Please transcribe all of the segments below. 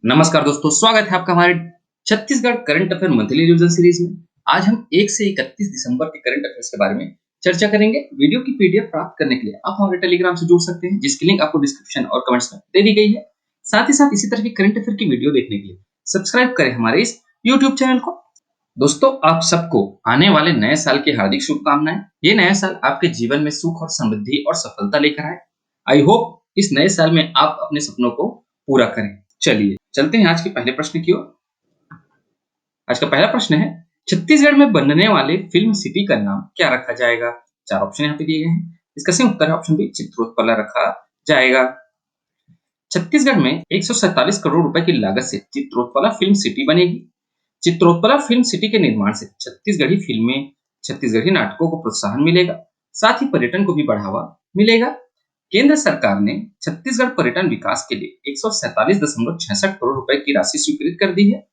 नमस्कार दोस्तों, स्वागत है आपका हमारे Chhattisgarh current affair monthly revision series में। आज हम 1 से 31 दिसंबर के करंट अफेयर्स के बारे में चर्चा करेंगे। वीडियो की पीडीएफ प्राप्त करने के लिए आप हमारे टेलीग्राम से जुड़ सकते हैं, जिसकी लिंक आपको डिस्क्रिप्शन और कमेंट्स में दे दी गई है। साथ ही साथ इसी तरह की करंट अफेयर की वीडियो देखने के लिए सब्सक्राइब करें हमारे इस यूट्यूब चैनल को। दोस्तों, आप सबको आने वाले नए साल की हार्दिक शुभकामनाएं। ये नया साल आपके जीवन में सुख और समृद्धि और सफलता लेकर आए। आई होप इस नए साल में आप अपने सपनों को पूरा करें। चलिए चलते हैं आज के पहले प्रश्न की ओर। आज का पहला प्रश्न है, छत्तीसगढ़ में बनने वाले फिल्म सिटी का नाम क्या रखा जाएगा? चार ऑप्शन यहाँ पे दिए गए हैं। इसका सही उत्तर है ऑप्शन बी, चित्रोत्पला रखा जाएगा। छत्तीसगढ़ में 147 करोड़ रुपए की लागत से चित्रोत्पला फिल्म सिटी बनेगी। चित्रोत्पला फिल्म सिटी के निर्माण से छत्तीसगढ़ी फिल्में, छत्तीसगढ़ी नाटकों को प्रोत्साहन मिलेगा, साथ ही पर्यटन को भी बढ़ावा मिलेगा। केंद्र सरकार ने छत्तीसगढ़ पर्यटन विकास के लिए 147.66 करोड़ रुपए की राशि स्वीकृत कर दी है।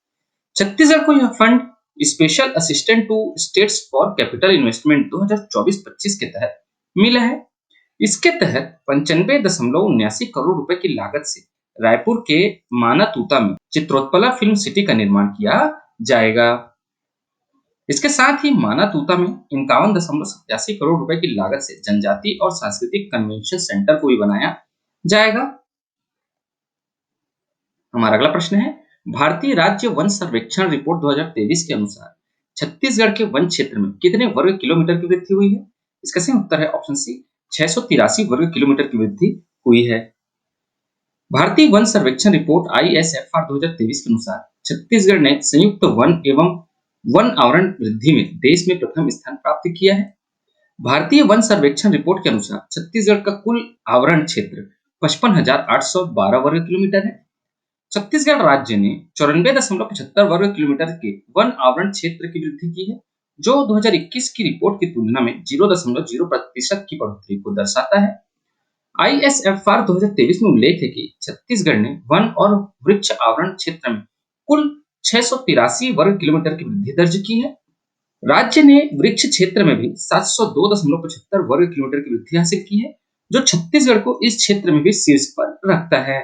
छत्तीसगढ़ को यह fund special assistant to states for capital investment 2024-25 के तहत मिला है। इसके तहत 95.79 करोड़ रुपए की लागत से रायपुर के मानातूता में चित्रोत्पला फिल्म सिटी का निर्माण किया जाएगा। इसके साथ ही मानातूता में 51.87 करोड़ रुपए की लागत से जनजाति और सांस्कृतिक कन्वेंशन सेंटर को भी बनाया जाएगा। हमारा अगला प्रश्न है, भारतीय राज्य वन सर्वेक्षण रिपोर्ट 2023 के अनुसार छत्तीसगढ़ के वन क्षेत्र में कितने वर्ग किलोमीटर की वृद्धि हुई है? इसका सही उत्तर है ऑप्शन सी, 683 वर्ग किलोमीटर की वृद्धि हुई है। भारतीय वन सर्वेक्षण रिपोर्ट ISFR 2023 के अनुसार छत्तीसगढ़ ने संयुक्त वन एवं वन आवरण वृद्धि में देश में प्रथम स्थान प्राप्त किया है। भारतीय वन सर्वेक्षण रिपोर्ट के अनुसार छत्तीसगढ़ का कुल आवरण क्षेत्र 55,812 वर्ग किलोमीटर है। छत्तीसगढ़ राज्य ने 94.75 वर्ग किलोमीटर के वन आवरण क्षेत्र की वृद्धि की है, जो 2021 की रिपोर्ट की तुलना में 0.0% की बढ़ोतरी को दर्शाता है। ISFR 2023 में उल्लेख है कि छत्तीसगढ़ ने वन और वृक्ष आवरण क्षेत्र में कुल 683 वर्ग किलोमीटर की वृद्धि दर्ज की है। राज्य ने वृक्ष क्षेत्र में भी 702.75 वर्ग किलोमीटर की वृद्धि हासिल की है, जो छत्तीसगढ़ को इस क्षेत्र में भी शीर्ष पर रखता है।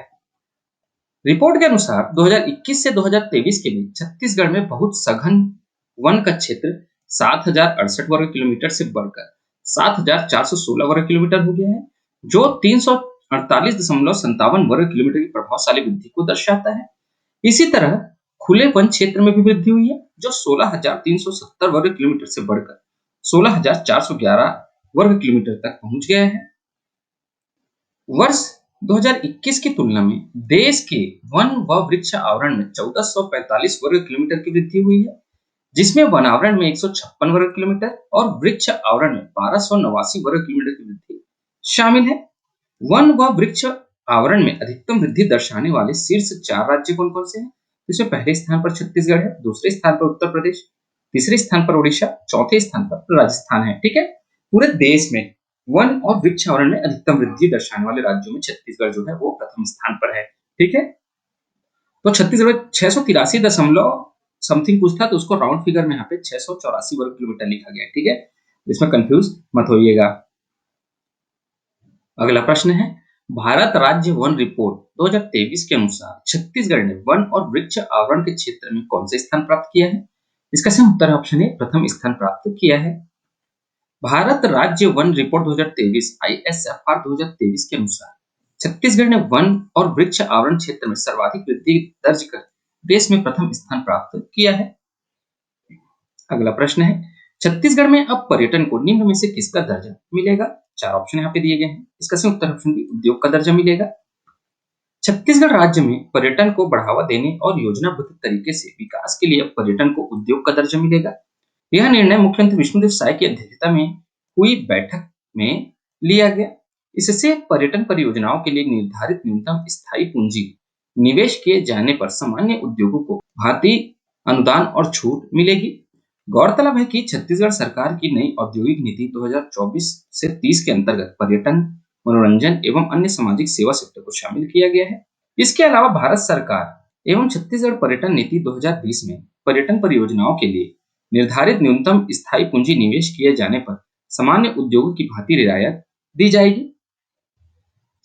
रिपोर्ट के अनुसार 2021 से 2023 के लिए छत्तीसगढ़ में बहुत सघन वन का क्षेत्र 7,068 वर्ग किलोमीटर से बढ़कर 7,416 वर्ग किलोमीटर हो गया है, जो 348.57 वर्ग किलोमीटर की प्रभावशाली वृद्धि को दर्शाता है। इसी तरह खुले वन क्षेत्र में भी वृद्धि हुई है, जो 16,370 वर्ग किलोमीटर से बढ़कर 16,411 वर्ग किलोमीटर तक पहुंच गया है। वर्ष 2021 की तुलना में देश के वन व वृक्ष आवरण में 1445 वर्ग किलोमीटर की वृद्धि हुई है, जिसमें वन आवरण में 156 वर्ग किलोमीटर और वृक्ष आवरण में 1289 वर्ग किलोमीटर की वृद्धि शामिल है। वन व वृक्ष आवरण में अधिकतम वृद्धि दर्शाने वाले शीर्ष 4 राज्य कौन कौन से हैं? इसमें पहले स्थान पर छत्तीसगढ़ है, दूसरे स्थान पर उत्तर प्रदेश, तीसरे स्थान पर उड़ीसा, चौथे स्थान पर राजस्थान है। ठीक है, पूरे देश में वन और वृक्ष आवरण में अधिकतम वृद्धि दर्शाने वाले राज्यों में छत्तीसगढ़ जो है वो प्रथम स्थान पर है। ठीक है, तो छत्तीसगढ़ 683 दशमलव समथिंग कुछ था, तो उसको राउंड फिगर में यहाँ पे 684 वर्ग किलोमीटर लिखा गया है। ठीक है, इसमें कंफ्यूज मत होइएगा। अगला प्रश्न है, भारत राज्य वन रिपोर्ट 2023 के अनुसार छत्तीसगढ़ ने वन और वृक्ष आवरण के क्षेत्र में कौन सा स्थान प्राप्त किया है? इसका सही उत्तर ऑप्शन ए, प्रथम स्थान प्राप्त किया है। भारत राज्य वन रिपोर्ट 2023 ISFR 2023 के अनुसार छत्तीसगढ़ ने वन और वृक्ष आवरण क्षेत्र में सर्वाधिक वृद्धि दर्ज कर देश में प्रथम स्थान प्राप्त किया है। अगला प्रश्न है, छत्तीसगढ़ में अब पर्यटन को निम्न में से किसका दर्जा मिलेगा? चार ऑप्शन यहाँ पे दिए गए हैं। इसका सही उत्तर ऑप्शन बी, उद्योग का दर्जा मिलेगा। छत्तीसगढ़ राज्य में पर्यटन को बढ़ावा देने और योजनाबद्ध तरीके से विकास के लिए अब पर्यटन को उद्योग का दर्जा मिलेगा। यह निर्णय मुख्यमंत्री विष्णुदेव साय की अध्यक्षता में हुई बैठक में लिया गया। इससे पर्यटन परियोजनाओं के लिए निर्धारित न्यूनतम स्थायी पूंजी निवेश किए जाने पर सामान्य उद्योगों को भांति अनुदान और छूट मिलेगी। गौरतलब है कि छत्तीसगढ़ सरकार की नई औद्योगिक नीति 2024 से 30 के अंतर्गत पर्यटन, मनोरंजन एवं अन्य सामाजिक सेवा सेक्टर को शामिल किया गया है। इसके अलावा भारत सरकार एवं छत्तीसगढ़ पर्यटन नीति 2020 में पर्यटन परियोजनाओं के लिए निर्धारित न्यूनतम स्थायी पूंजी निवेश किए जाने पर सामान्य उद्योगों की भांति रियायत दी जाएगी।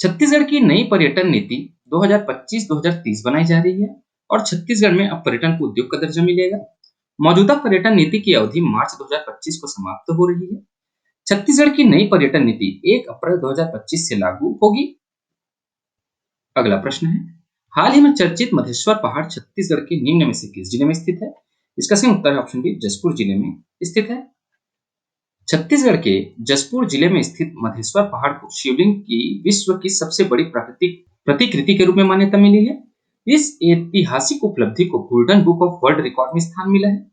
छत्तीसगढ़ की नई पर्यटन नीति 2025-2030 बनाई जा रही है। और छत्तीसगढ़ में अब पर्यटन को उद्योग का दर्जा मिलेगा। मौजूदा पर्यटन नीति की अवधि मार्च 2025 को समाप्त हो रही है। छत्तीसगढ़ की नई पर्यटन नीति 1 अप्रैल 2025 से लागू होगी। अगला प्रश्न है, हाल ही में चर्चित मधेश्वर पहाड़ छत्तीसगढ़ के निम्न में से किस जिले में स्थित है? इसका सही उत्तर है ऑप्शन बी, जसपुर जिले में स्थित है। छत्तीसगढ़ के जसपुर जिले में स्थित मधेश्वर पहाड़ को शिवलिंग की विश्व की सबसे बड़ी प्राकृतिक प्रतिकृति के रूप में मान्यता मिली है। इस ऐतिहासिक उपलब्धि को golden book of world record में स्थान मिला है।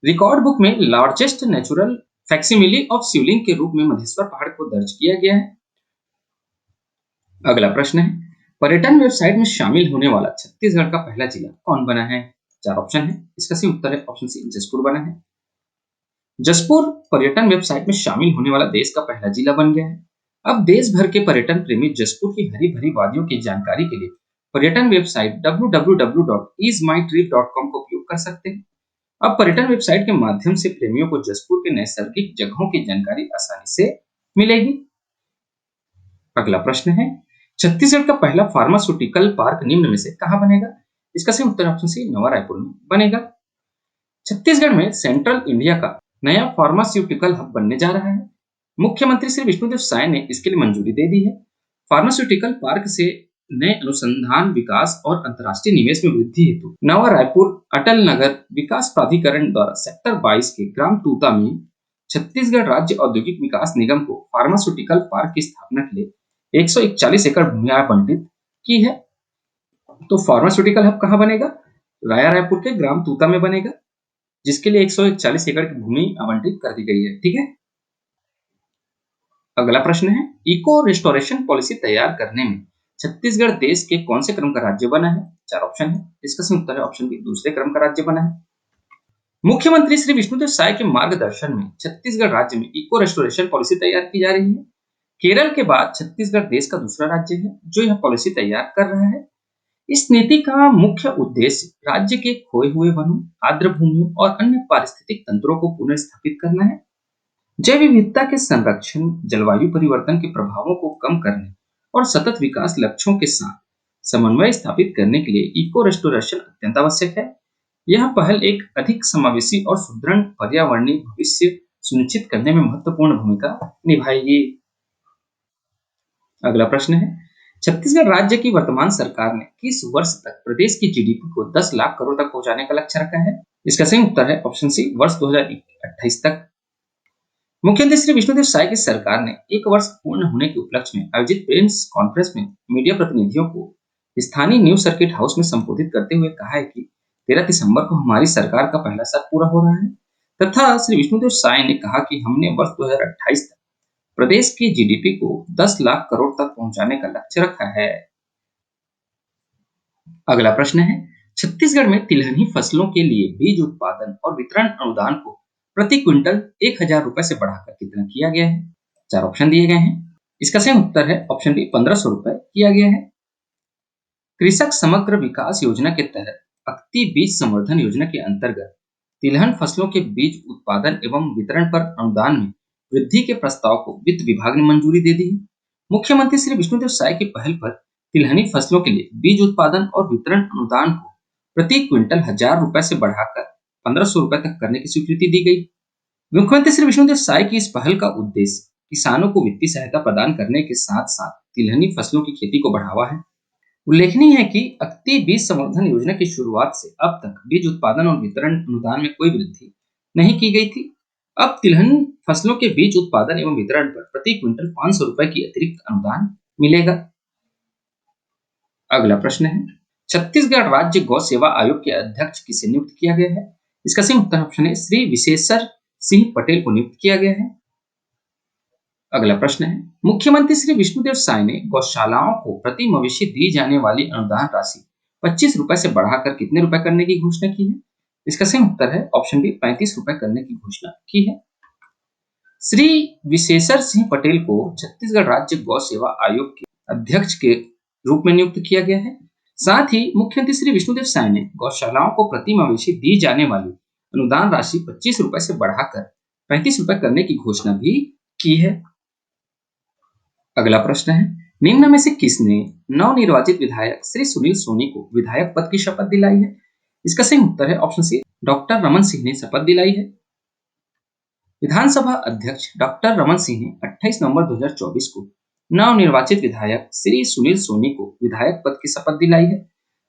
रिकॉर्ड बुक में लार्जेस्ट नेचुरल फैक्सिमिली ऑफ शिवलिंग के रूप में मधेश्वर पहाड़ को दर्ज किया गया है। अगला प्रश्न है, पर्यटन वेबसाइट में शामिल होने वाला छत्तीसगढ़ का पहला जिला कौन बना है? 4 ऑप्शन है, इसका सही उत्तर है ऑप्शन सी, जसपुर बना है। जसपुर पर्यटन वेबसाइट में शामिल होने वाला देश का पहला जिला बन गया है। अब देश भर के पर्यटन प्रेमी जसपुर की हरी भरी वादियों की जानकारी के लिए पर्यटन वेबसाइट www.ismytrip.com का उपयोग कर सकते हैं। अब पर्यटन वेबसाइट के माध्यम से प्रेमियों को जसपुर के नैसर्गिक जगहों की जानकारी आसानी से मिलेगी। अगला प्रश्न है, छत्तीसगढ़ का पहला फार्मास्यूटिकल पार्क निम्न में से कहां बनेगा? इसका सही उत्तर ऑप्शन सी, नवा रायपुर में बनेगा। छत्तीसगढ़ में सेंट्रल इंडिया का नया फार्मास्यूटिकल हब बनने जा रहा है। मुख्यमंत्री श्री विष्णुदेव साय ने इसके लिए मंजूरी दे दी है। फार्मास्यूटिकल पार्क से नए अनुसंधान, विकास और अंतर्राष्ट्रीय निवेश में वृद्धि हेतु नवा रायपुर अटल नगर विकास प्राधिकरण द्वारा सेक्टर 22 के ग्राम तूता में छत्तीसगढ़ राज्य औद्योगिक विकास निगम को फार्मास्यूटिकल पार्क की स्थापना के लिए 141 एकड़ भूमि आवंटित की है। तो फार्मास्यूटिकल हब कहाँ बनेगा? राया रायपुर के ग्राम तूता में बनेगा, जिसके लिए 141 एकड़ की भूमि आवंटित कर दी गई है। ठीक है। अगला प्रश्न है, इको रेस्टोरेशन पॉलिसी तैयार करने में छत्तीसगढ़ देश के कौन से क्रम का राज्य बना है? 4 ऑप्शन है, इसका सही उत्तर है ऑप्शन बी, दूसरे क्रम का राज्य बना है। मुख्यमंत्री श्री विष्णुदेव साय के मार्गदर्शन में छत्तीसगढ़ राज्य में इको रेस्टोरेशन पॉलिसी तैयार की जा रही है। केरल के बाद छत्तीसगढ़ देश का दूसरा राज्य है जो यह पॉलिसी तैयार कर रहा है। इस नीति का मुख्य उद्देश्य राज्य के खोए हुए वनों, आर्द्र भूमियों और अन्य पारिस्थितिक तंत्रों को पुनर्स्थापित करना है। जैव विविधता के संरक्षण, जलवायु परिवर्तन के प्रभावों को कम करने और सतत विकास लक्ष्यों के साथ समन्वय स्थापित करने के लिए इको रेस्टोरेशन अत्यंत आवश्यक है। यह पहल एक अधिक समावेशी और सुदृढ़ पर्यावरणीय भविष्य सुनिश्चित करने में महत्वपूर्ण भूमिका निभाएगी। अगला प्रश्न है, छत्तीसगढ़ राज्य की वर्तमान सरकार ने किस वर्ष तक प्रदेश की जीडीपी को 10 लाख करोड़ तक पहुंचाने का लक्ष्य रखा है? इसका सही उत्तर है ऑप्शन सी, वर्ष 2028 तक। मुख्यमंत्री श्री विष्णुदेव साय की सरकार ने 1 वर्ष पूर्ण होने के उपलक्ष्य में आयोजित प्रेस कॉन्फ्रेंस में मीडिया प्रतिनिधियों को स्थानीय न्यूज सर्किट हाउस में संबोधित करते हुए कहा है कि 13 दिसंबर को हमारी सरकार का पहला साल पूरा हो रहा है तथा श्री विष्णुदेव साय ने कहा कि हमने वर्ष 2028 तक प्रदेश की जीडीपी को 10 लाख करोड़ तक पहुंचाने का लक्ष्य रखा है। अगला प्रश्न है, छत्तीसगढ़ में तिलहनी फसलों के लिए बीज उत्पादन और वितरण अनुदान को प्रति क्विंटल 1000 रुपए से बढ़ाकर कितना किया गया है? 4 ऑप्शन दिए गए हैं। इसका सही उत्तर है ऑप्शन बी, 1500 रुपए किया गया है। कृषक समग्र विकास योजना के तहत अक्ति बीज संवर्धन योजना के अंतर्गत तिलहन फसलों के बीज उत्पादन एवं वितरण पर अनुदान में वृद्धि के प्रस्ताव को वित्त विभाग ने मंजूरी दे दी है। मुख्यमंत्री श्री विष्णुदेव साय की पहल पर तिलहनी फसलों के लिए बीज उत्पादन और वितरण अनुदान को प्रति क्विंटल 1000 रुपए से बढ़ाकर 1500 रुपए तक करने की स्वीकृति दी गई। मुख्यमंत्री श्री विष्णुदेव साय की इस पहल का उद्देश्य किसानों को वित्तीय सहायता प्रदान करने के साथ साथ तिलहनी फसलों की खेती को बढ़ावा है। उल्लेखनीय है कि अक्ति बीज संवर्धन योजना की शुरुआत से अब तक बीज उत्पादन और वितरण अनुदान में कोई वृद्धि नहीं की गई थी। अब तिलहन फसलों के बीज उत्पादन एवं वितरण पर प्रति क्विंटल 500 रुपए की अतिरिक्त अनुदान मिलेगा। अगला प्रश्न है, छत्तीसगढ़ राज्य गौ सेवा आयोग के अध्यक्ष किसे नियुक्त किया गया है? इसका सही उत्तर ऑप्शन है, श्री विशेषर सिंह पटेल को नियुक्त किया गया है। अगला प्रश्न है, मुख्यमंत्री श्री विष्णुदेव साय ने गौशालाओं को प्रति मवेशी दी जाने वाली अनुदान राशि 25 रुपए से बढ़ाकर कितने रुपए करने की घोषणा की है? इसका सही उत्तर है ऑप्शन बी, 35 रुपए करने की घोषणा की है। श्री विशेषर सिंह पटेल को छत्तीसगढ़ राज्य गौ सेवा आयोग के अध्यक्ष के रूप में नियुक्त किया गया है। साथ ही मुख्यमंत्री श्री विष्णुदेव साय ने गौशालाओं को प्रति मवेशी दी जाने वाली अनुदान राशि 25 रुपए से बढ़ाकर 35 रुपए करने की घोषणा भी की है। अगला प्रश्न है, निम्न में से किसने नवनिर्वाचित विधायक श्री सुनील सोनी को विधायक पद की शपथ दिलाई है? इसका सही उत्तर है option C, doctor Raman Singh ने शपथ दिलाई है। विधानसभा अध्यक्ष डॉक्टर रमन सिंह ने 28 नवंबर 2024 को नवनिर्वाचित विधायक श्री सुनील सोनी को विधायक पद की शपथ दिलाई है।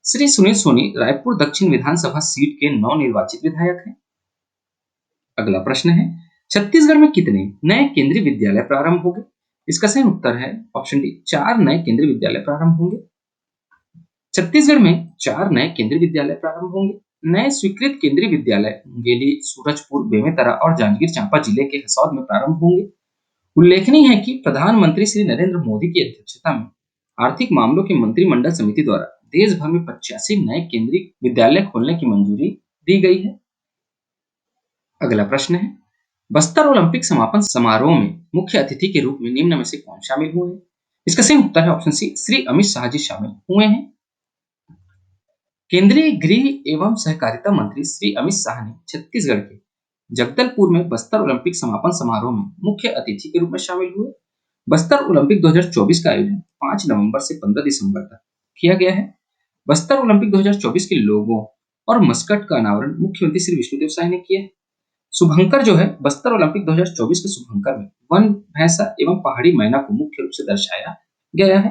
श्री सुनील सोनी रायपुर दक्षिण विधानसभा सीट के नवनिर्वाचित विधायक हैं। अगला प्रश्न है, छत्तीसगढ़ में कितने नए केंद्रीय विद्यालय प्रारंभ होंगे? इसका सही उत्तर है ऑप्शन डी, 4 नए केंद्रीय विद्यालय प्रारंभ होंगे। छत्तीसगढ़ में 4 नए केंद्रीय विद्यालय प्रारंभ होंगे। नए स्वीकृत केंद्रीय विद्यालय मुंगेली, सूरजपुर, बेमेतरा और जांजगीर चांपा जिले के हसौद में प्रारंभ होंगे। उल्लेखनीय है कि प्रधानमंत्री श्री नरेंद्र मोदी की अध्यक्षता में आर्थिक मामलों की मंत्रिमंडल समिति द्वारा देश भर में 85 नए केंद्रीय विद्यालय खोलने की मंजूरी दी गई है। अगला प्रश्न है, बस्तर ओलंपिक समापन समारोह में मुख्य अतिथि के रूप में निम्न में से कौन शामिल हुए हैं? इसका सही उत्तर है ऑप्शन सी, श्री अमित शाह जी शामिल हुए हैं। केंद्रीय गृह एवं सहकारिता मंत्री श्री अमित शाह ने छत्तीसगढ़ के जगदलपुर में बस्तर ओलंपिक समापन समारोह में मुख्य अतिथि के रूप में शामिल हुए। बस्तर ओलंपिक 2024 का आयोजन 5 नवंबर से 15 दिसंबर तक किया गया है। बस्तर ओलंपिक 2024 के लोगों और मस्कट का अनावरण मुख्यमंत्री श्री विष्णुदेव साय ने किया है। शुभंकर जो है, बस्तर ओलंपिक 2024 के शुभंकर में वन, भैंसा एवं पहाड़ी मैना को मुख्य रूप से दर्शाया गया है।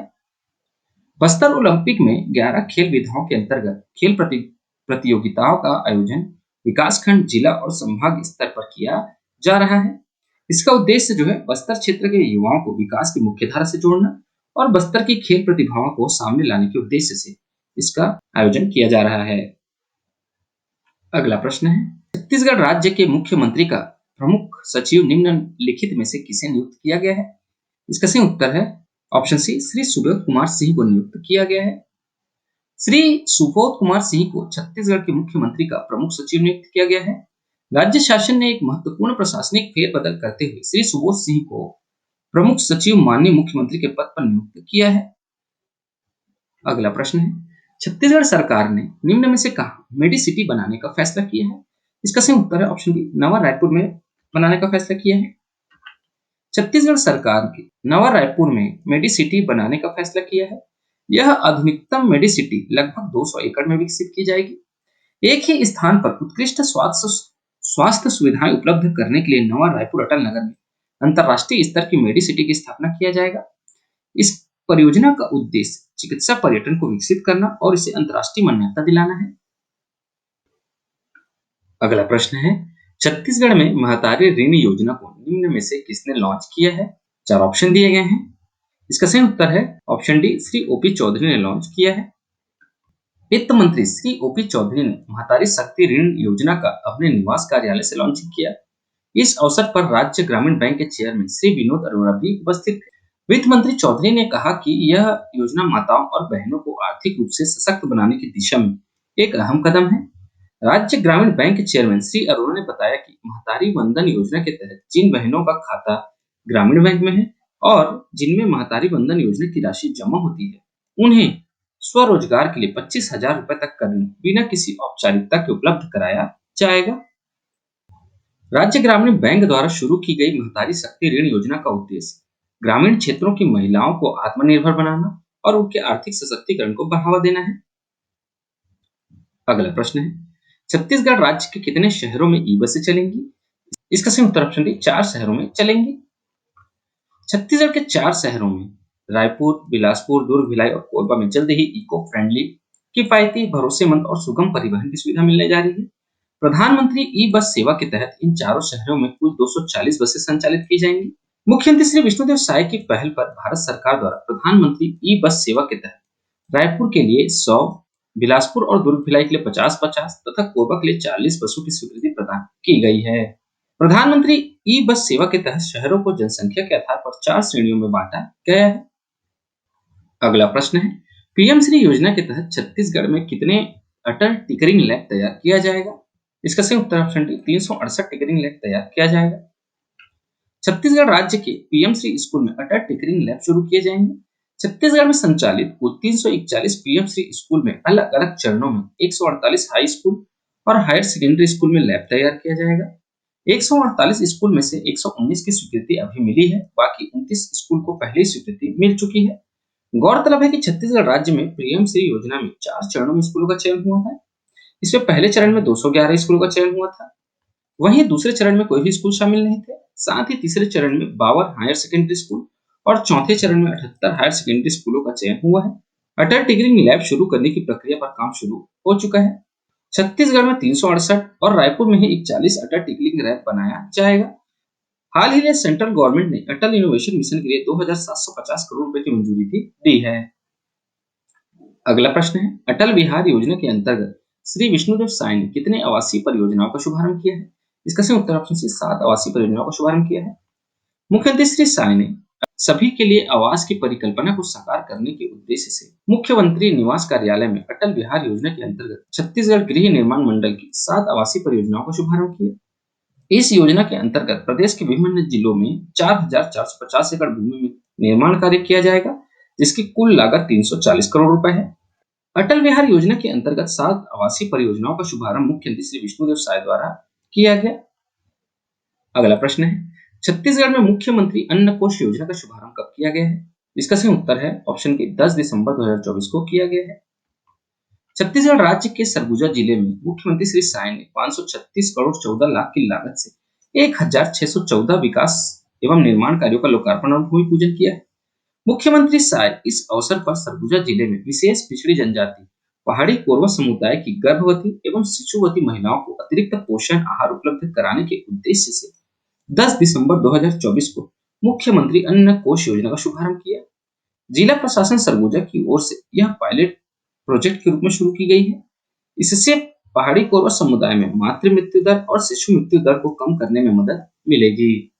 बस्तर ओलंपिक में 11 खेल विधाओं के अंतर्गत खेल प्रतियोगिताओं का आयोजन विकासखंड, जिला और संभाग स्तर पर किया जा रहा है। इसका उद्देश्य जो है, बस्तर क्षेत्र के युवाओं को विकास की मुख्यधारा से जोड़ना और बस्तर की खेल प्रतिभाओं को सामने लाने के उद्देश्य से इसका आयोजन किया जा रहा है। अगला प्रश्न है, छत्तीसगढ़ राज्य के मुख्यमंत्री का प्रमुख सचिव निम्नलिखित में से किसे नियुक्त किया गया है? इसका सही उत्तर है ऑप्शन सी, श्री सुबोध कुमार सिंह को नियुक्त किया गया है। श्री सुबोध कुमार सिंह को छत्तीसगढ़ के मुख्यमंत्री का प्रमुख सचिव नियुक्त किया गया है। राज्य शासन ने एक महत्वपूर्ण प्रशासनिक फेरबदल करते हुए श्री सुबोध सिंह को प्रमुख सचिव माननीय मुख्यमंत्री के पद पर नियुक्त किया है। अगला प्रश्न है, छत्तीसगढ़ सरकार ने निम्न में से कहा मेडिसिटी बनाने का फैसला किया है? इसका सही उत्तर है ऑप्शन बी, नवा रायपुर में बनाने का फैसला किया है। छत्तीसगढ़ सरकार ने नवा रायपुर में मेडिसिटी बनाने का फैसला किया है। यह आधुनिकतम मेडिसिटी लगभग 200 एकड़ में विकसित की जाएगी। एक ही स्थान पर उत्कृष्ट स्वास्थ्य सुविधाएं उपलब्ध करने के लिए नवा रायपुर अटल नगर में अंतरराष्ट्रीय स्तर की मेडिसिटी की स्थापना किया जाएगा। इस परियोजना का उद्देश्य चिकित्सा पर्यटन को विकसित करना और इसे अंतरराष्ट्रीय मान्यता दिलाना है। अगला प्रश्न है, छत्तीसगढ़ में महतारी ऋण योजना को निम्न में से किसने लॉन्च किया है? 4 ऑप्शन दिए गए हैं। इसका सही उत्तर है option D, Shri OP Chaudhary ने लॉन्च किया है। वित्त मंत्री श्री ओपी चौधरी ने महतारी शक्ति ऋण योजना का अपने निवास कार्यालय से लॉन्चिंग किया। इस अवसर पर राज्य ग्रामीण बैंक के चेयरमैन श्री विनोद अरोड़ा भी उपस्थित थे। वित्त मंत्री चौधरी ने कहा कि यह योजना माताओं और बहनों को आर्थिक रूप से सशक्त बनाने की दिशा में एक अहम कदम है। राज्य ग्रामीण बैंक के चेयरमैन श्री अरोड़ा ने बताया कि महतारी वंदन योजना के तहत जिन बहनों का खाता ग्रामीण बैंक में है और जिनमें महतारी वंदन योजना की राशि जमा होती है, उन्हें स्वरोजगार के लिए 25,000 रुपए तक का ऋण बिना किसी औपचारिकता के उपलब्ध कराया जाएगा। राज्य ग्रामीण बैंक द्वारा शुरू की गई महतारी शक्ति ऋण योजना का उद्देश्य ग्रामीण क्षेत्रों की महिलाओं को आत्मनिर्भर बनाना और उनके आर्थिक सशक्तिकरण को बढ़ावा देना है। अगला प्रश्न है, छत्तीसगढ़ राज्य के कितने शहरों में ई बसें चलेंगी? इसका सही उत्तर ऑप्शन डी, 4 शहरों में चलेंगी। छत्तीसगढ़ के 4 शहरों में रायपुर, बिलासपुर, दुर्ग, भिलाई और कोरबा में जल्द ही इको फ्रेंडली, किफायती, भरोसेमंद और सुगम परिवहन की सुविधा मिलने जा रही है। प्रधानमंत्री ई बस सेवा के तहत इन चारों शहरों में कुल 240 बसें संचालित की जाएंगी। मुख्यमंत्री श्री विष्णुदेव साय की पहल पर भारत सरकार द्वारा प्रधानमंत्री ई बस सेवा के तहत रायपुर के लिए 100, बिलासपुर और दुर्ग भिलाई के लिए 50-50 तथा कोरबा के लिए 40 बसों की स्वीकृति प्रदान की गई है। प्रधानमंत्री ई बस सेवा के तहत शहरों को जनसंख्या के आधार पर 4 श्रेणियों में बांटा गया है। अगला प्रश्न है, पीएम श्री योजना के तहत छत्तीसगढ़ में कितने अटल टिकरिंग लैब तैयार किया जाएगा? इसका सही उत्तर ऑप्शन डी, 368 टिकरिंग लैब तैयार किया जाएगा। छत्तीसगढ़ राज्य के पीएम श्री स्कूल में अटल टिकरिंग लैब शुरू किए जाएंगे। छत्तीसगढ़ में संचालित कुल 341 पीएम श्री स्कूल में अलग अलग चरणों में 148 हाई स्कूल और हायर सेकेंडरी स्कूल में लैब तैयार किया जाएगा। 148 स्कूल में से 119 की स्वीकृति अभी मिली है, बाकी 29 स्कूल को पहले ही स्वीकृति मिल चुकी है। गौरतलब है कि छत्तीसगढ़ राज्य में पीएम श्री योजना में 4 चरणों में स्कूलों का चयन हुआ था। इसमें पहले चरण में 211 स्कूलों का चयन हुआ था। वहीं दूसरे चरण में कोई भी स्कूल शामिल नहीं थे। साथ ही तीसरे चरण में 52 हायर सेकेंडरी स्कूल और चौथे चरण में 78 हायर सेकेंडरी स्कूलों का चयन हुआ है। अटल टिकरिंग लैब शुरू करने की प्रक्रिया पर काम शुरू हो चुका है। छत्तीसगढ़ में 368 और रायपुर में ही 41 अटल टिकरिंग लैब बनाया जाएगा। हाल ही में सेंट्रल गवर्नमेंट ने अटल इनोवेशन मिशन के लिए 2750 करोड़ रुपए की मंजूरी भी दी है। अगला प्रश्न है, अटल बिहार योजना के अंतर्गत श्री विष्णुदेव साय ने कितने आवासीय परियोजनाओं का शुभारंभ किया है? इसका सही उत्तर ऑप्शन सी 7 आवासीय परियोजनाओं का शुभारंभ किया है। मुख्यमंत्री श्री साय ने सभी के लिए आवास की परिकल्पना को साकार करने के उद्देश्य से मुख्यमंत्री निवास कार्यालय में अटल बिहार योजना के अंतर्गत छत्तीसगढ़ गृह निर्माण मंडल की 7 आवासीय परियोजनाओं का शुभारंभ किया। इस योजना के अंतर्गत प्रदेश के विभिन्न जिलों में 4450 एकड़ भूमि में निर्माण कार्य किया जाएगा, जिसकी कुल लागत 340 करोड़ रुपए है। अटल बिहार योजना के अंतर्गत 7 आवासीय परियोजनाओं का शुभारंभ मुख्यमंत्री श्री विष्णुदेव साय द्वारा किया गया। अगला प्रश्न है, छत्तीसगढ़ में मुख्यमंत्री अन्न कोष योजना का शुभारंभ कब किया गया है? इसका सही उत्तर है ऑप्शन के 10 दिसंबर 2024 को किया गया है। छत्तीसगढ़ राज्य के सरगुजा जिले में मुख्यमंत्री श्री साय ने 536 करोड़ 14 लाख की लागत से 1614 विकास एवं निर्माण कार्यों का लोकार्पण और भूमि पूजन किया है। मुख्यमंत्री साय इस अवसर पर सरगुजा जिले में विशेष पिछड़ी जनजाति पहाड़ी कोरवा समुदाय की गर्भवती एवं शिशुवती महिलाओं को अतिरिक्त पोषण आहार उपलब्ध कराने के उद्देश्य से 10 दिसंबर 2024 को मुख्यमंत्री अन्न कोष योजना का शुभारंभ किया। जिला प्रशासन सरगुजा की ओर से यह पायलट प्रोजेक्ट के रूप में शुरू की गई है। इससे पहाड़ी कोरवा समुदाय में मातृ मृत्यु दर और शिशु मृत्यु दर को कम करने में मदद मिलेगी।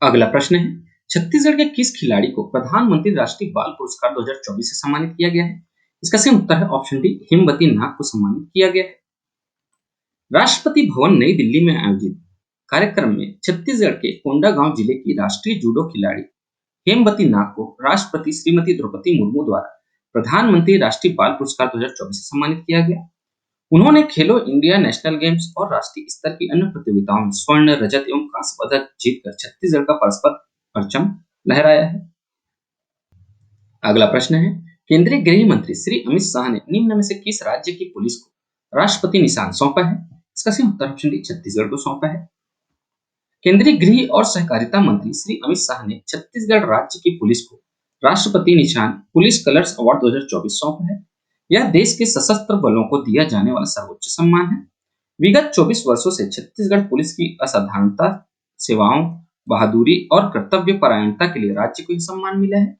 अगला प्रश्न है, छत्तीसगढ़ के किस खिलाड़ी को प्रधानमंत्री राष्ट्रीय बाल पुरस्कार 2024 से सम्मानित किया गया है? इसका सही उत्तर है ऑप्शन डी, हिमवती नाग को सम्मानित किया गया है। राष्ट्रपति भवन नई दिल्ली में आयोजित कार्यक्रम में छत्तीसगढ़ के कोंडागांव जिले की राष्ट्रीय जूडो खिलाड़ी हेमवती नाग को राष्ट्रपति श्रीमती द्रौपदी मुर्मू द्वारा प्रधानमंत्री राष्ट्रीय बाल पुरस्कार 2024 से सम्मानित किया गया। उन्होंने खेलो इंडिया नेशनल गेम्स और राष्ट्रीय स्तर की अन्य प्रतियोगिताओं में स्वर्ण, रजत एवं कांस्य पदक जीतकर छत्तीसगढ़ का परस्पर परचम लहराया है। अगला प्रश्न है, केंद्रीय गृह मंत्री श्री अमित शाह ने निम्न में से किस राज्य की पुलिस को राष्ट्रपति निशान सौंपा है? इसका सही उत्तर ऑप्शन डी, छत्तीसगढ़ को सौंपा है। केंद्रीय गृह और सहकारिता मंत्री श्री अमित शाह ने छत्तीसगढ़ राज्य की पुलिस को राष्ट्रपति निशान पुलिस कलर्स अवार्ड 2024 सौंपा है। यह देश के सशस्त्र बलों को दिया जाने वाला सर्वोच्च सम्मान है। विगत 24 वर्षों से छत्तीसगढ़ पुलिस की असाधारणता, सेवाओं, बहादुरी और कर्तव्य परायणता के लिए राज्य को यह सम्मान मिला है।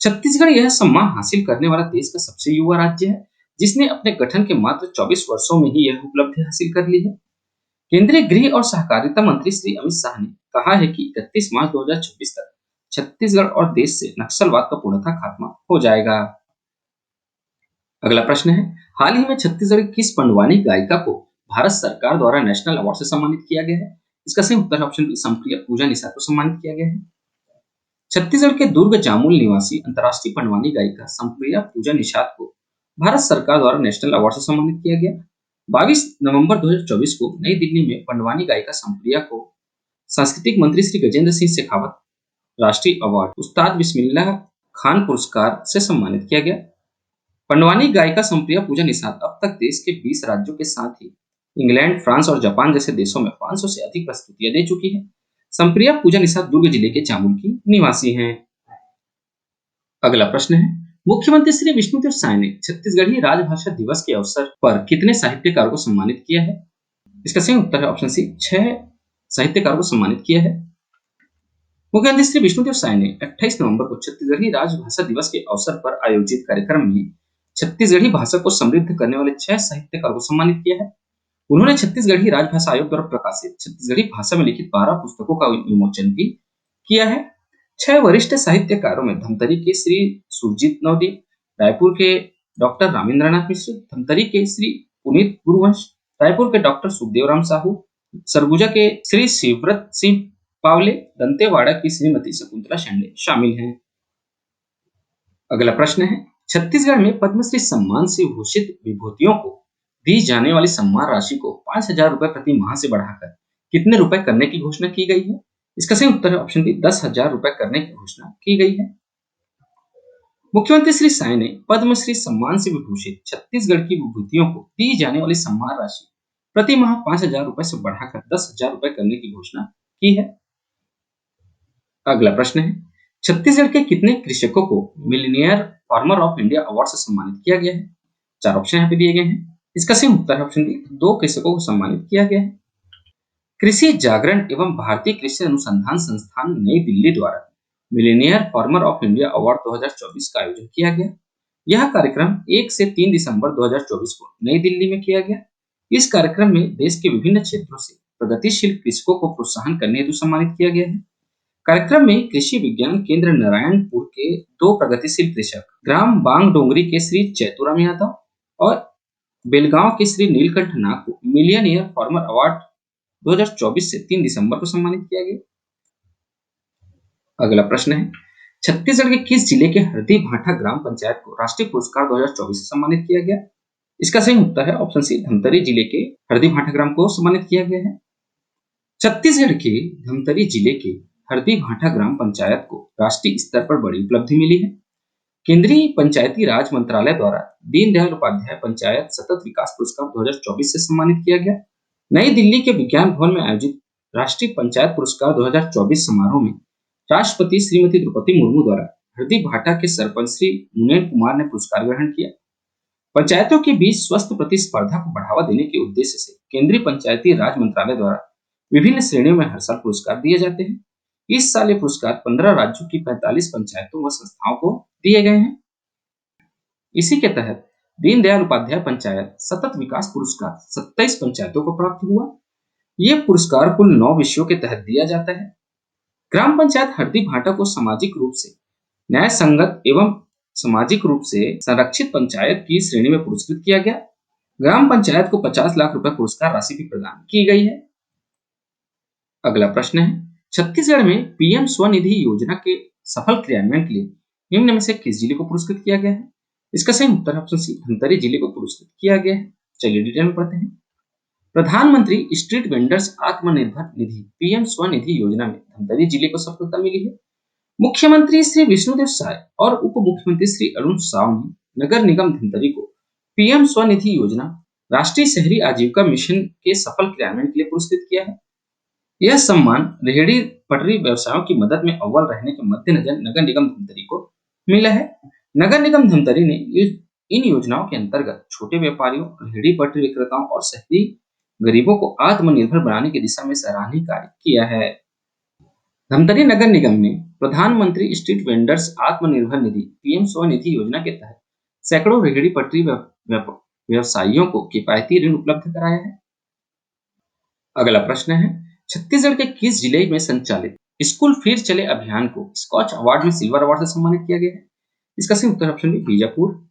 छत्तीसगढ़ यह सम्मान हासिल करने वाला देश का सबसे युवा राज्य है, जिसने अपने गठन के मात्र 24 वर्षों में ही यह उपलब्धि हासिल कर ली है। केंद्रीय गृह और सहकारिता मंत्री श्री अमित शाह ने कहा है कि 31 मार्च 2026 तक छत्तीसगढ़ और देश से नक्सलवाद का पूर्णतः खात्मा हो जाएगा। अगला प्रश्न है, हाल ही में छत्तीसगढ़ की किस पंडवानी गायिका को भारत सरकार द्वारा नेशनल अवार्ड से सम्मानित किया गया है? इसका सही उत्तर ऑप्शन बी, संप्रिया पूजा निषाद को सम्मानित किया गया है। छत्तीसगढ़ के दुर्ग जामुल निवासी अंतर्राष्ट्रीय पंडवानी गायिका संप्रिया पूजा निषाद को भारत सरकार द्वारा नेशनल अवार्ड से सम्मानित किया गया। 22 नवंबर 2024 को नई दिल्ली में पंडवानी गायिका संप्रिया को सांस्कृतिक मंत्री श्री गजेंद्र सिंह शेखावत राष्ट्रीय अवार्ड उस्ताद बिस्मिल्लाह खान पुरस्कार से सम्मानित किया गया। पंडवानी गायिका संप्रिया पूजा निषाद अब तक देश के 20 राज्यों के साथ ही इंग्लैंड, फ्रांस और जापान जैसे देशों में 500 से अधिक प्रस्तुतियां दे चुकी है। संप्रिया पूजा निषाद दुर्ग जिले के जामुल की निवासी हैं। अगला प्रश्न है, मुख्यमंत्री श्री विष्णुदेव साय ने छत्तीसगढ़ी राजभाषा दिवस के अवसर पर कितने साहित्यकारों को सम्मानित किया है? इसका सही उत्तर है ऑप्शन सी, 6 साहित्यकारों को सम्मानित किया है। मुख्यमंत्री श्री विष्णुदेव साय ने 28 नवंबर को छत्तीसगढ़ी राजभाषा दिवस के अवसर पर आयोजित कार्यक्रम में छत्तीसगढ़ी भाषा को समृद्ध करने वाले 6 साहित्यकारों को सम्मानित किया है। उन्होंने छत्तीसगढ़ी राजभाषा आयोग द्वारा प्रकाशित छत्तीसगढ़ी भाषा में लिखित 12 पुस्तकों का विमोचन भी किया है। 6 वरिष्ठ साहित्यकारों में धमतरी के श्री सुरजीत नवदीप, रायपुर के डॉक्टर रामेंद्रनाथ मिश्र, धमतरी के श्री पुनीत गुरुवंश, रायपुर के डॉक्टर सुखदेव राम साहू, सरगुजा के श्री शिवव्रत सिंह पावले, दंतेवाड़ा की श्रीमती शकुंतला शेंडे शामिल हैं। अगला प्रश्न है, छत्तीसगढ़ में पद्मश्री सम्मान से भूषित विभूतियों को दी जाने वाली सम्मान राशि को 5,000 रुपए प्रति माह से बढ़ाकर कितने रुपए करने की घोषणा की गई है? इसका सही उत्तर है ऑप्शन बी, 10,000 रुपए करने की घोषणा की गई है। मुख्यमंत्री श्री साय ने पद्मश्री सम्मान से विभूषित छत्तीसगढ़ की विभूतियों को दी जाने वाली सम्मान राशि प्रति माह 5,000 रुपए से बढ़ाकर 10,000 रुपए करने की घोषणा की है। अगला प्रश्न है, छत्तीसगढ़ के कितने कृषकों को millionaire farmer of India award से सम्मानित किया गया है? चार ऑप्शन यहाँ पे दिए गए हैं। इसका सही उत्तर है ऑप्शन डी, 2 कृषकों को सम्मानित किया गया है। कृषि जागरण एवं भारतीय कृषि अनुसंधान संस्थान नई दिल्ली द्वारा millionaire farmer of India award 2024 का आयोजन किया गया। यह कार्यक्रम 1 से 3 दिसंबर 2024 को नई दिल्ली में किया गया। इस कार्यक्रम में देश के विभिन्न क्षेत्रों से प्रगतिशील कृषकों को प्रोत्साहन करने हेतु सम्मानित किया गया है। कार्यक्रम में कृषि विज्ञान केंद्र नारायणपुर के 2 प्रगतिशील कृषक ग्राम बांग डोंगरी के श्री चैतुराम यादव और बेलगांव के श्री नीलकंठ नाग को मिलियनियर फार्मर अवार्ड 2024 से 3 दिसंबर को सम्मानित किया गया। अगला प्रश्न है, छत्तीसगढ़ के किस जिले के हरदी भाठा ग्राम पंचायत को राष्ट्रीय पुरस्कार 2024 से सम्मानित किया गया? इसका सही उत्तर है ऑप्शन सी, धमतरी जिले के हरदी भाठा ग्राम को सम्मानित किया गया है। छत्तीसगढ़ के धमतरी जिले के हरदी भाठा ग्राम पंचायत को राष्ट्रीय स्तर पर बड़ी उपलब्धि मिली है। केंद्रीय पंचायती राज मंत्रालय द्वारा दीनदयाल उपाध्याय पंचायत सतत विकास पुरस्कार 2024 से सम्मानित किया गया। नई दिल्ली के विज्ञान भवन में आयोजित राष्ट्रीय पंचायत पुरस्कार 2024 समारोह में राष्ट्रपति श्रीमती द्रौपदी मुर्मू द्वारा हरदी भाटा के सरपंच श्री मुनेन कुमार ने पुरस्कार ग्रहण किया। पंचायतों के बीच स्वस्थ प्रतिस्पर्धा को बढ़ावा देने के उद्देश्य से केंद्रीय पंचायती राज मंत्रालय द्वारा विभिन्न श्रेणियों में हर साल पुरस्कार दिए जाते हैं। इस साल ये पुरस्कार 15 राज्यों की 45 पंचायतों व संस्थाओं को दिए गए हैं। इसी के तहत दीनदयाल उपाध्याय पंचायत सतत विकास पुरस्कार 27 पंचायतों को प्राप्त हुआ। ये पुरस्कार कुल 9 विषयों के तहत दिया जाता है। ग्राम पंचायत हरदी भाटा को सामाजिक रूप से न्याय संगत एवं सामाजिक रूप से संरक्षित पंचायत की श्रेणी में पुरस्कृत किया गया। ग्राम पंचायत को 50 लाख रुपए पुरस्कार राशि भी प्रदान की गई है। अगला प्रश्न है, छत्तीसगढ़ में पीएम स्वनिधि योजना के सफल क्रियान्वयन के लिए निम्न में से किस जिले को पुरस्कृत किया गया है? इसका सही उत्तर ऑप्शन सी, धमतरी जिले को पुरस्कृत किया गया है। चलिए डिटेल में पढ़ते हैं। प्रधानमंत्री street vendors Atmanirbhar Nidhi PM Svanidhi योजना में धमतरी जिले को सफलता मिली है। मुख्यमंत्री श्री विष्णुदेव साय और उप मुख्यमंत्री श्री अरुण साव ने नगर निगम धमतरी को पीएम स्वनिधि योजना राष्ट्रीय शहरी आजीविका मिशन के सफल क्रियान्वयन के लिए पुरस्कृत किया है। यह सम्मान रेहड़ी पटरी व्यवसायों की मदद में अव्वल रहने के मद्देनजर नगर निगम धमतरी को मिला है। नगर निगम धमतरी ने इन योजनाओं के अंतर्गत छोटे व्यापारियों, रेहड़ी पटरी विक्रेताओं और शहरी गरीबों को आत्मनिर्भर बनाने की दिशा में सराहनीय कार्य किया है। धमतरी नगर निगम ने प्रधानमंत्री street vendors Atmanirbhar Nidhi PM Svanidhi योजना के तहत सैकड़ों रेहड़ी पटरी व्यवसायियों को किफायती ऋण उपलब्ध कराया है। अगला प्रश्न है, छत्तीसगढ़ के किस जिले में संचालित स्कूल फिर चले अभियान को स्कॉच अवार्ड में सिल्वर अवार्ड से सम्मानित किया गया है? इसका सही उत्तर ऑप्शन बी, बीजापुर।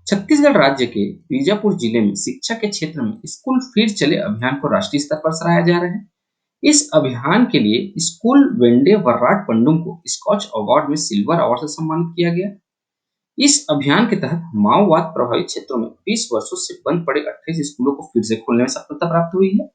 छत्तीसगढ़ राज्य के बीजापुर जिले में शिक्षा के क्षेत्र में स्कूल फिर चले अभियान को राष्ट्रीय स्तर पर सराहा जा रहा है। इस अभियान के लिए स्कूल वेंडे वर्राट पंडुम को स्कॉच अवार्ड में सिल्वर अवार्ड से सम्मानित किया गया। इस अभियान के तहत माओवाद प्रभावित क्षेत्रों में 20 वर्षों से बंद पड़े 28 स्कूलों को फिर से खोलने में सफलता प्राप्त हुई है।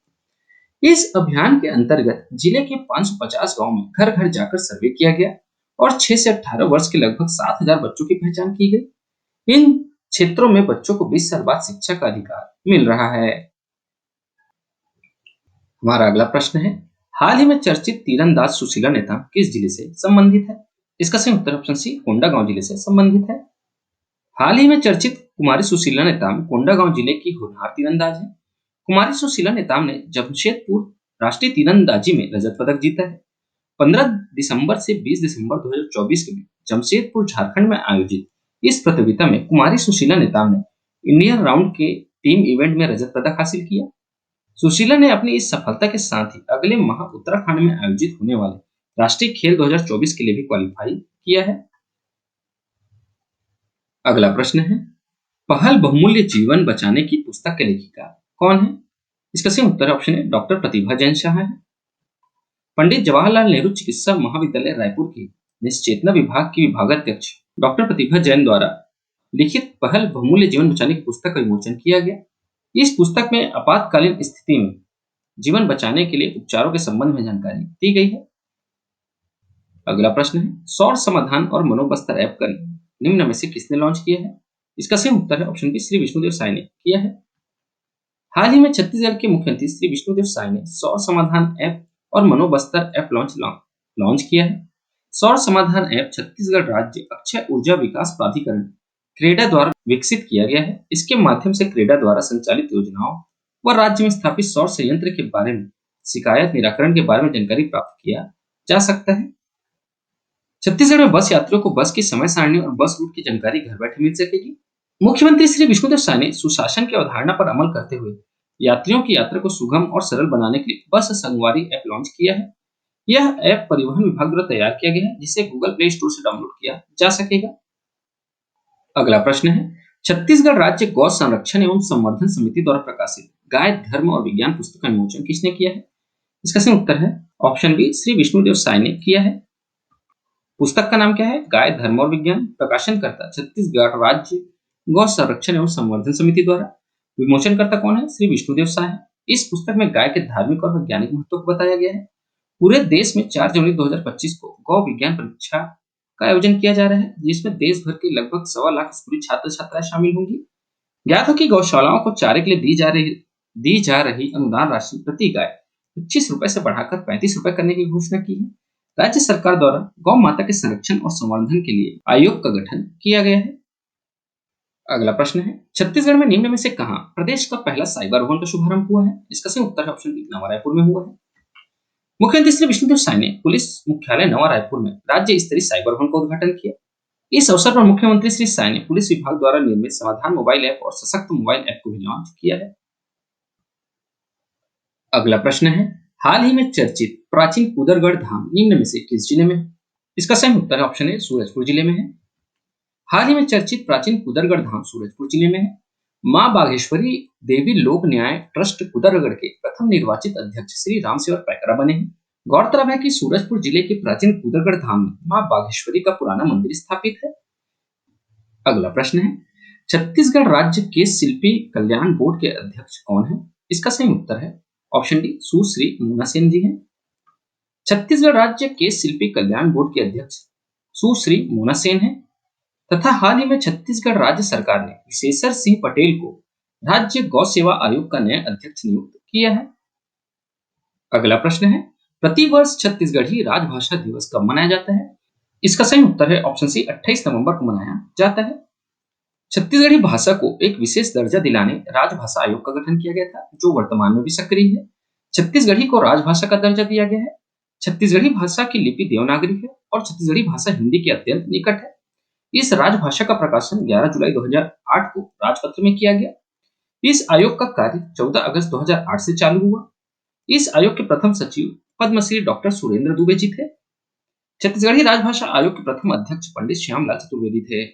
इस अभियान के अंतर्गत जिले के 550 गांव में घर घर जाकर सर्वे किया गया और 6 से 18 वर्ष के लगभग 7,000 बच्चों की पहचान की गई। इन क्षेत्रों में बच्चों को 20 साल बाद शिक्षा का अधिकार मिल रहा है। हमारा अगला प्रश्न है, हाल ही में चर्चित तीरंदाज सुशीला नेताम किस जिले से संबंधित है? इसका सही उत्तर ऑप्शन सी, कोंडागांव जिले से संबंधित है। हाल ही में चर्चित कुमारी सुशीला नेताम कोंडागांव जिले की होनहार तीरंदाज है। कुमारी सुशीला नेताम ने जमशेदपुर राष्ट्रीय तीरंदाजी में रजत पदक जीता है। 15 दिसंबर से 20 दिसंबर 2024 के बीच जमशेदपुर झारखंड में आयोजित इस प्रतियोगिता में कुमारी सुशीला नेताम ने इंडियन राउंड के टीम इवेंट में रजत पदक हासिल किया। सुशीला ने अपनी इस सफलता के साथ ही अगले माह उत्तराखंड में आयोजित होने वाले राष्ट्रीय खेल 2024 के लिए भी क्वालिफाई किया है। अगला प्रश्न है, पहल बहुमूल्य जीवन बचाने की पुस्तक के लेखिका कौन है? इसका सही उत्तर ऑप्शन है, डॉक्टर प्रतिभा जैन शाह है। पंडित जवाहरलाल नेहरू चिकित्सा महाविद्यालय रायपुर के निश्चेतना विभाग की विभागाध्यक्ष डॉक्टर प्रतिभा जैन द्वारा लिखित पहल बहुमूल्य जीवन बचाने की पुस्तक का विमोचन किया गया। इस पुस्तक में आपातकालीन स्थिति में जीवन बचाने के लिए उपचारों के संबंध में जानकारी दी गई है। अगला प्रश्न है, सौर समाधान और मनोबस्तर ऐप का निम्न में से किसने लॉन्च किया है? इसका सही उत्तर है ऑप्शन बी, श्री विष्णुदेव साय ने किया है। हाल ही में छत्तीसगढ़ के मुख्यमंत्री श्री विष्णुदेव साय ने सौर समाधान ऐप और मनोबस्तर ऐप लॉन्च किया है। सौर समाधान ऐप छत्तीसगढ़ राज्य अक्षय ऊर्जा विकास प्राधिकरण क्रेडा द्वारा विकसित किया गया है। इसके माध्यम से क्रेडा द्वारा संचालित योजनाओं व राज्य में स्थापित सौर संयंत्र के बारे में शिकायत निराकरण के बारे में जानकारी प्राप्त किया जा सकता है। छत्तीसगढ़ में बस यात्रियों को बस की समय सारणी और बस रूट की जानकारी घर बैठे मिल सकेगी। मुख्यमंत्री श्री विष्णुदेव साय ने सुशासन की अवधारणा पर अमल करते हुए यात्रियों की यात्रा को सुगम और सरल बनाने के लिए बस संगवारी ऐप लॉन्च किया है। यह ऐप परिवहन विभाग द्वारा तैयार किया गया है, जिसे गूगल प्ले स्टोर से डाउनलोड किया जा सकेगा। अगला प्रश्न है, छत्तीसगढ़ राज्य गौ संरक्षण एवं संवर्धन समिति द्वारा प्रकाशित गाय धर्म और विज्ञान पुस्तक का विमोचन किसने किया है? इसका सही उत्तर है ऑप्शन बी, श्री विष्णुदेव साय ने किया है। पुस्तक का नाम क्या है? गाय धर्म और विज्ञान। प्रकाशनकर्ता छत्तीसगढ़ राज्य गौ संरक्षण एवं संवर्धन समिति द्वारा। विमोचनकर्ता कौन है? श्री विष्णुदेव साय है। इस पुस्तक में गाय के धार्मिक और वैज्ञानिक महत्व को बताया गया है। पूरे देश में 4 जनवरी 2025 को गौ विज्ञान परीक्षा का आयोजन किया जा रहा है, जिसमें देश भर के लगभग 1.25 लाख स्कूली छात्र छात्राएं शामिल होंगी। ज्ञात हो कि गौशालाओं को चारे के लिए दी जा रही अनुदान राशि प्रति गाय 25 रुपए से बढ़ाकर 35 रुपए करने की घोषणा की है। राज्य सरकार द्वारा गौ माता के संरक्षण और संवर्धन के लिए आयोग का गठन किया गया है। अगला प्रश्न है, छत्तीसगढ़ में निम्न में से कहां प्रदेश का पहला साइबर भवन का शुभारंभ हुआ है? इसका सही उत्तर है ऑप्शन बी, नवा रायपुर में हुआ है। मुख्यमंत्री श्री विष्णुदेव साय ने पुलिस मुख्यालय नवा रायपुर में राज्य स्तरीय साइबर भवन का उद्घाटन किया। इस अवसर पर मुख्यमंत्री श्री साय ने पुलिस विभाग द्वारा निर्मित समाधान मोबाइल ऐप और सशक्त मोबाइल ऐप को भी लॉन्च किया है। अगला प्रश्न है, हाल ही में चर्चित प्राचीन कुदरगढ़ धाम निम्न में से किस जिले में है? इसका सही उत्तर है ऑप्शन ए, सूरजपुर जिले में है। हाल ही में चर्चित प्राचीन कुदरगढ़ धाम सूरजपुर जिले में है। मां बाघेश्वरी देवी लोक न्याय ट्रस्ट कुदरगढ़ के प्रथम निर्वाचित अध्यक्ष श्री रामसेवक पैकरा बने हैं। गौरतलब है कि सूरजपुर जिले के प्राचीन कुदरगढ़ धाम में मां बाघेश्वरी का पुराना मंदिर स्थापित है। अगला प्रश्न है, छत्तीसगढ़ राज्य के शिल्पी कल्याण बोर्ड के अध्यक्ष कौन है? इसका सही उत्तर है ऑप्शन डी, सुश्री मोना सेन जी हैं। छत्तीसगढ़ राज्य के शिल्पी कल्याण बोर्ड के अध्यक्ष सुश्री मोना सेन हैं तथा हाल ही में छत्तीसगढ़ राज्य सरकार ने विशेषर सिंह पटेल को राज्य गौ सेवा आयोग का नया अध्यक्ष नियुक्त किया है। अगला प्रश्न है, प्रतिवर्ष छत्तीसगढ़ी राजभाषा दिवस कब मनाया जाता है? इसका सही उत्तर है ऑप्शन सी, 28 नवंबर को मनाया जाता है। छत्तीसगढ़ी भाषा को एक विशेष दर्जा दिलाने राजभाषा आयोग का गठन किया गया था, जो वर्तमान में भी सक्रिय है। छत्तीसगढ़ी को राजभाषा का दर्जा दिया गया है। छत्तीसगढ़ी भाषा की लिपि देवनागरी है और छत्तीसगढ़ी भाषा हिंदी के अत्यंत निकट है। इस राजभाषा का प्रकाशन 11 जुलाई 2008 को राजपत्र में किया गया। इस आयोग का कार्य 14 अगस्त 2008 से चालू हुआ। इस आयोग के प्रथम सचिव पद्मश्री डॉक्टर सुरेंद्र दुबे जी थे। छत्तीसगढ़ी राजभाषा आयोग के प्रथम अध्यक्ष पंडित श्यामलाल चतुर्वेदी थे।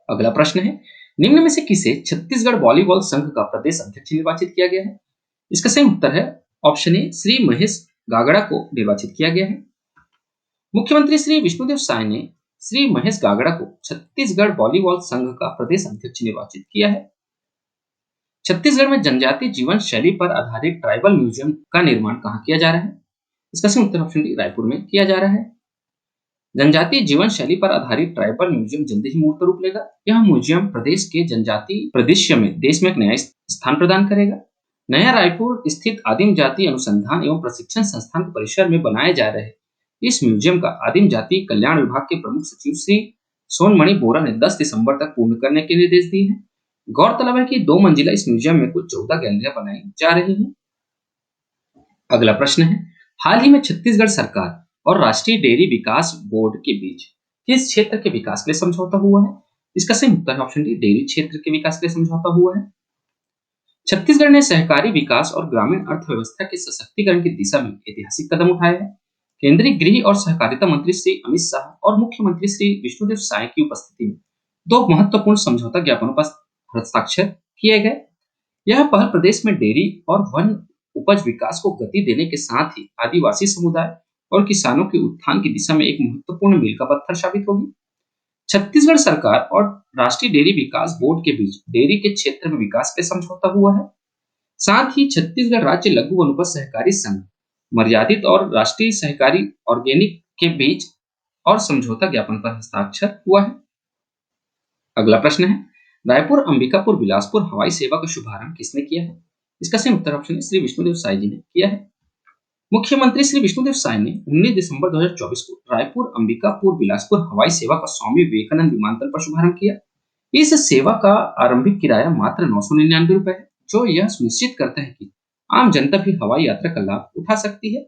अगला प्रश्न है, निम्न में से किसे छत्तीसगढ़ वॉलीबॉल संघ का प्रदेश अध्यक्ष निर्वाचित किया गया है? इसका सही उत्तर है ऑप्शन ए, श्री महेश गागड़ा को निर्वाचित किया गया है। मुख्यमंत्री श्री विष्णुदेव साय ने श्री महेश गागड़ा को छत्तीसगढ़ वॉलीबॉल संघ का प्रदेश अध्यक्ष निर्वाचित किया है। छत्तीसगढ़ में जनजातीय जीवन शैली पर आधारित ट्राइबल म्यूजियम का निर्माण कहाँ किया जा रहा है? इसका सही उत्तर ऑप्शन डी, रायपुर में किया जा रहा है। जनजातीय जीवन शैली पर आधारित ट्राइबल म्यूजियम जल्द ही मूर्त रूप लेगा। यह म्यूजियम प्रदेश के जनजातीय परिदृश्य में देश में एक नया स्थान प्रदान करेगा। नया रायपुर स्थित आदिम जाति अनुसंधान एवं प्रशिक्षण संस्थान के परिसर में बनाए जा रहे इस म्यूजियम का आदिम जाति कल्याण विभाग के प्रमुख सचिव श्री सोनमणि बोरा ने 10 दिसंबर तक पूर्ण करने के निर्देश दिए हैं। गौरतलब है कि 2 मंजिला इस म्यूजियम में कुल 14 गैलरियां बनाई जा रही हैं। अगला प्रश्न है, हाल ही में छत्तीसगढ़ सरकार और राष्ट्रीय डेयरी विकास बोर्ड के बीच किस क्षेत्र के विकास के लिए समझौता हुआ है? इसका सही उत्तर है ऑप्शन डी, डेयरी क्षेत्र के विकास के लिए समझौता हुआ है। छत्तीसगढ़ ने सहकारी विकास और ग्रामीण अर्थव्यवस्था के सशक्तिकरण की दिशा में ऐतिहासिक कदम उठाए हैं। केंद्रीय गृह और सहकारिता मंत्री श्री अमित शाह और मुख्यमंत्री श्री विष्णुदेव साय की उपस्थिति में 2 महत्वपूर्ण समझौता ज्ञापनों पर हस्ताक्षर किए गए। यह पहल प्रदेश में डेयरी और वन उपज विकास को गति देने के साथ ही आदिवासी समुदाय और किसानों के उत्थान की दिशा में एक महत्वपूर्ण मील का पत्थर साबित होगी। छत्तीसगढ़ सरकार और राष्ट्रीय डेयरी विकास बोर्ड के बीच डेयरी के क्षेत्र में विकास के समझौता हुआ है। साथ ही छत्तीसगढ़ राज्य लघु वनोपज सहकारी संघ मर्यादित और राष्ट्रीय सहकारी ऑर्गेनिक के बीच और समझौता ज्ञापन पर हस्ताक्षर हुआ है। अगला प्रश्न है, रायपुर अंबिकापुर बिलासपुर हवाई सेवा का शुभारंभ किसने किया है? इसका सही उत्तर ऑप्शन है श्री विष्णुदेव साय जी ने किया है। मुख्यमंत्री श्री विष्णुदेव साय ने 19 दिसंबर 2024 को रायपुर अंबिकापुर बिलासपुर हवाई सेवा का स्वामी विवेकानंद विमानतल पर शुभारंभ किया। इस सेवा का आरंभिक किराया मात्र 999 रुपए है, जो यह सुनिश्चित करता है कि आम जनता भी हवाई यात्रा का लाभ उठा सकती है।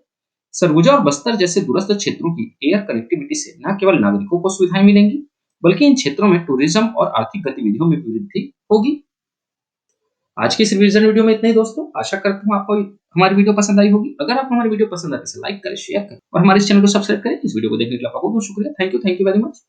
सरगुजा और बस्तर जैसे दूरस्थ क्षेत्रों की एयर कनेक्टिविटी से न केवल नागरिकों को सुविधाएं मिलेंगी, बल्कि इन क्षेत्रों में टूरिज्म और आर्थिक गतिविधियों में भी वृद्धि होगी। आज की इस रिवीजन वीडियो में इतना ही दोस्तों। आशा करता हूँ आपको हमारी वीडियो पसंद आई होगी। अगर आपको हमारी वीडियो पसंद आए तो लाइक करें, शेयर करें और हमारे इस चैनल को सब्सक्राइब करें। इस वीडियो को देखने के लिए आपका बहुत बहुत शुक्रिया। Thank you very much.